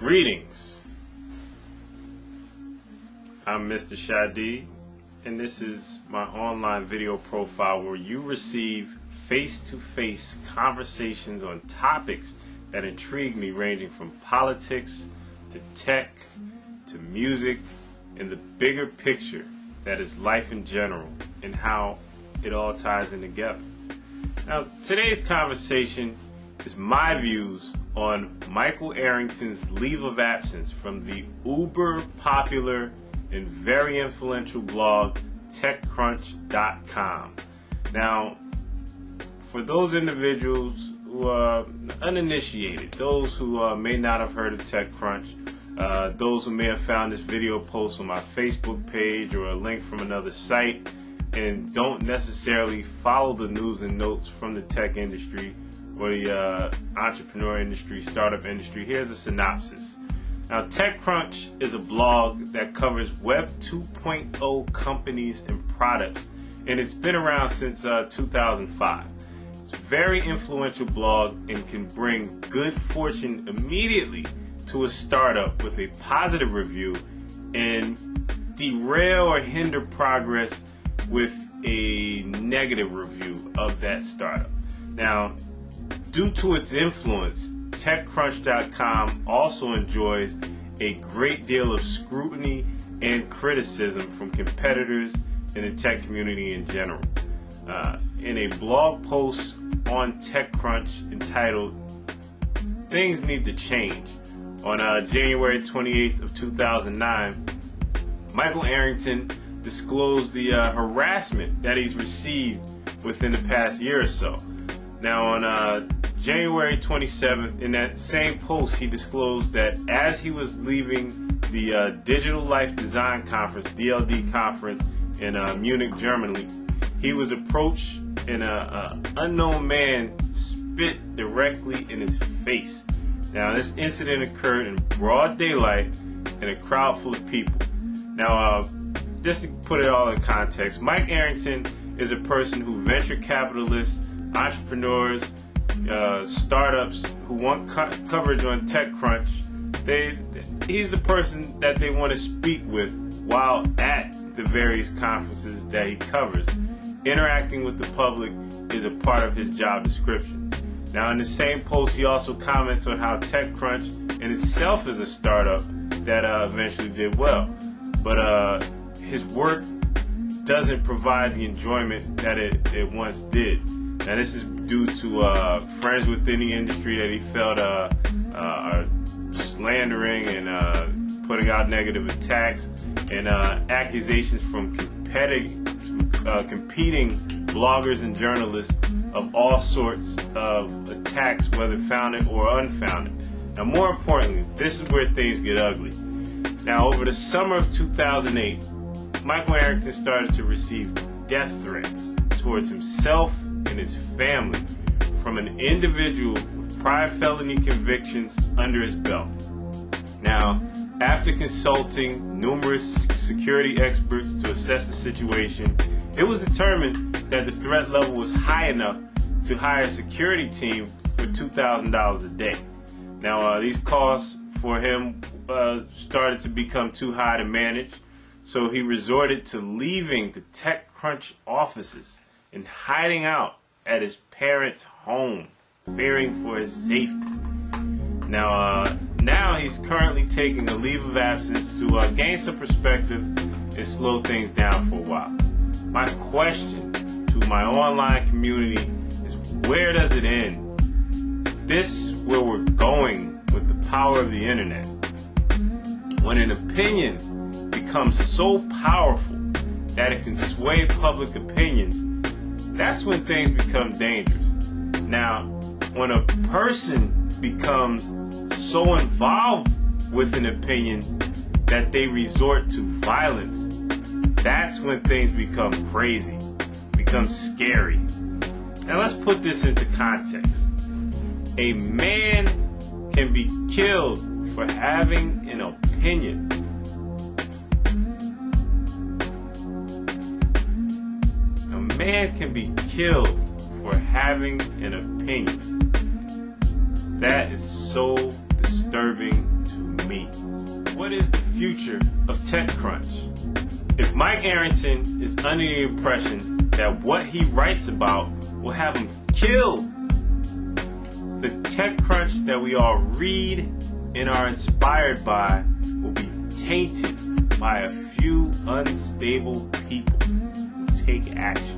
Greetings. I'm Mr.Shadeed, and this is my online video profile where you receive face-to-face conversations on topics that intrigue me, ranging from politics to tech to music and the bigger picture that is life in general and how it all ties in together. Now, today's conversation is my views on Michael Arrington's leave of absence from the uber popular and very influential blog TechCrunch.com. Now, for those individuals who are uninitiated, those who may not have heard of TechCrunch, those who may have found this video post on my Facebook page or a link from another site and don't necessarily follow the news and notes from the tech industry or the entrepreneur industry, startup industry, here's a synopsis. Now, TechCrunch is a blog that covers Web 2.0 companies and products, and it's been around since 2005. It's a very influential blog and can bring good fortune immediately to a startup with a positive review and derail or hinder progress with a negative review of that startup. Now, due to its influence, TechCrunch.com also enjoys a great deal of scrutiny and criticism from competitors in the tech community in general. In a blog post on TechCrunch entitled "Things Need to Change" on January 28th of 2009, Michael Arrington disclosed the harassment that he's received within the past year or so. Now, on January 27th, in that same post, he disclosed that as he was leaving the Digital Life Design Conference, DLD conference in Munich, Germany, he was approached and an unknown man spit directly in his face. Now, this incident occurred in broad daylight in a crowd full of people. Now, just to put it all in context, Mike Arrington is a person who venture capitalists, entrepreneurs, startups who want coverage on TechCrunch, he's the person that they want to speak with while at the various conferences that he covers. Interacting with the public is a part of his job description. Now, in the same post, he also comments on how TechCrunch in itself is a startup that eventually did well, but his work doesn't provide the enjoyment that it once did. Now, this is due to friends within the industry that he felt are slandering and putting out negative attacks and accusations from competing bloggers and journalists of all sorts of attacks, whether founded or unfounded. Now, more importantly, this is where things get ugly. Now, over the summer of 2008, Michael Arrington started to receive death threats towards himself and his family from an individual with prior felony convictions under his belt. Now, after consulting numerous security experts to assess the situation, it was determined that the threat level was high enough to hire a security team for $2,000 a day. Now, these costs for him started to become too high to manage, so he resorted to leaving the TechCrunch offices and hiding out at his parents' home, fearing for his safety. Now he's currently taking a leave of absence to gain some perspective and slow things down for a while. My question to my online community is, where does it end? Is this where we're going with the power of the internet? When an opinion becomes so powerful that it can sway public opinion, that's when things become dangerous. Now, when a person becomes so involved with an opinion that they resort to violence, that's when things become crazy, become scary. Now, let's put this into context. A man can be killed for having an opinion. A man can be killed for having an opinion. That is so disturbing to me. What is the future of TechCrunch? If Mike Arrington is under the impression that what he writes about will have him killed, the TechCrunch that we all read and are inspired by will be tainted by a few unstable people who take action.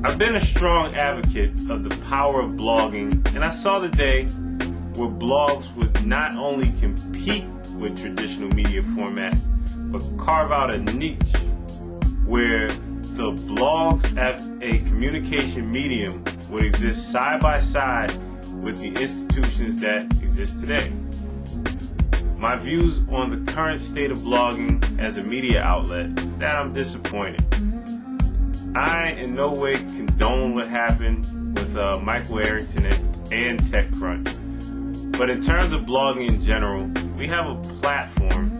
I've been a strong advocate of the power of blogging, and I saw the day where blogs would not only compete with traditional media formats, but carve out a niche where the blogs as a communication medium would exist side by side with the institutions that exist today. My views on the current state of blogging as a media outlet is that I'm disappointed. I in no way condone what happened with Michael Arrington and TechCrunch. But in terms of blogging in general, we have a platform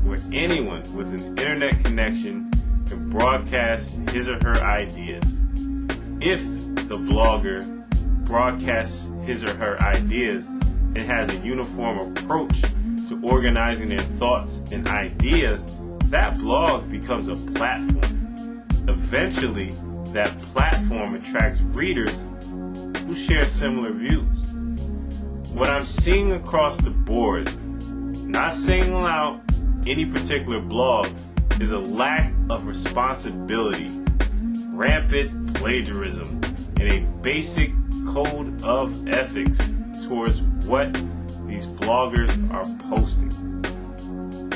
where anyone with an internet connection can broadcast his or her ideas. If the blogger broadcasts his or her ideas and has a uniform approach to organizing their thoughts and ideas, that blog becomes a platform. Eventually, that platform attracts readers who share similar views. What I'm seeing across the board, not singling out any particular blog, is a lack of responsibility, rampant plagiarism, and a basic code of ethics towards what these bloggers are posting.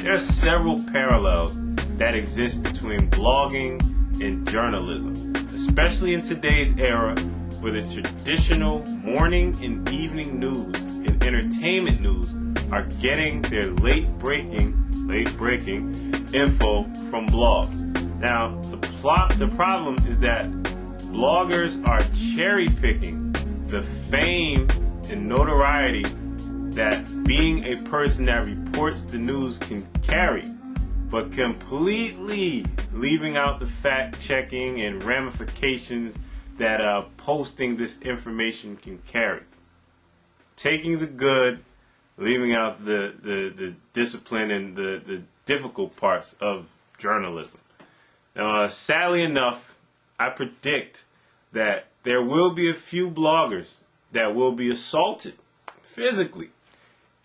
There are several parallels that exist between blogging and journalism, especially in today's era where the traditional morning and evening news and entertainment news are getting their late breaking info from blogs. Now, the problem is that bloggers are cherry picking the fame and notoriety that being a person that reports the news can carry, but completely leaving out the fact checking and ramifications that posting this information can carry. Taking the good, leaving out the discipline and the difficult parts of journalism. Now, sadly enough, I predict that there will be a few bloggers that will be assaulted physically,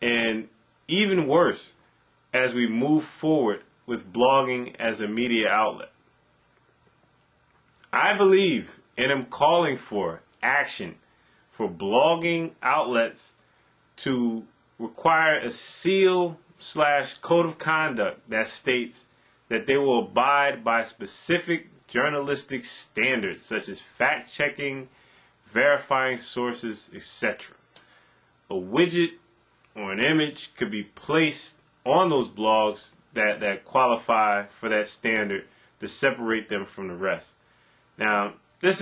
and even worse as we move forward with blogging as a media outlet. I believe and am calling for action for blogging outlets to require a seal/code of conduct that states that they will abide by specific journalistic standards such as fact-checking, verifying sources, etc. A widget or an image could be placed on those blogs that qualify for that standard to separate them from the rest. Now, this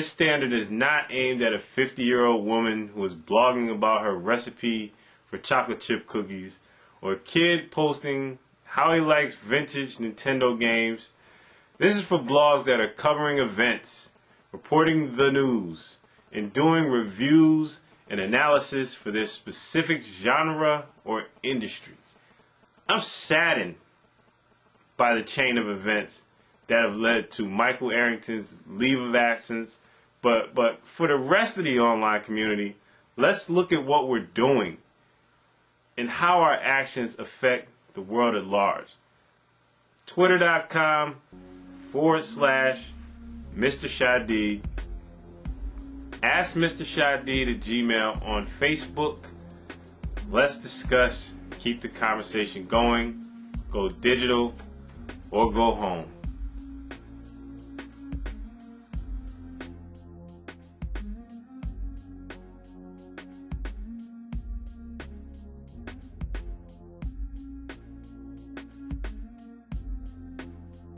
standard is not aimed at a 50-year-old woman who is blogging about her recipe for chocolate chip cookies, or a kid posting how he likes vintage Nintendo games. This is for blogs that are covering events, reporting the news, and doing reviews and analysis for their specific genre or industry. I'm saddened by the chain of events that have led to Michael Arrington's leave of absence, but for the rest of the online community, let's look at what we're doing and how our actions affect the world at large. Twitter.com/Mr.Shadeed. Ask Mr.Shadeed at Gmail. On Facebook. Let's discuss. Keep the conversation going. Go digital or go home.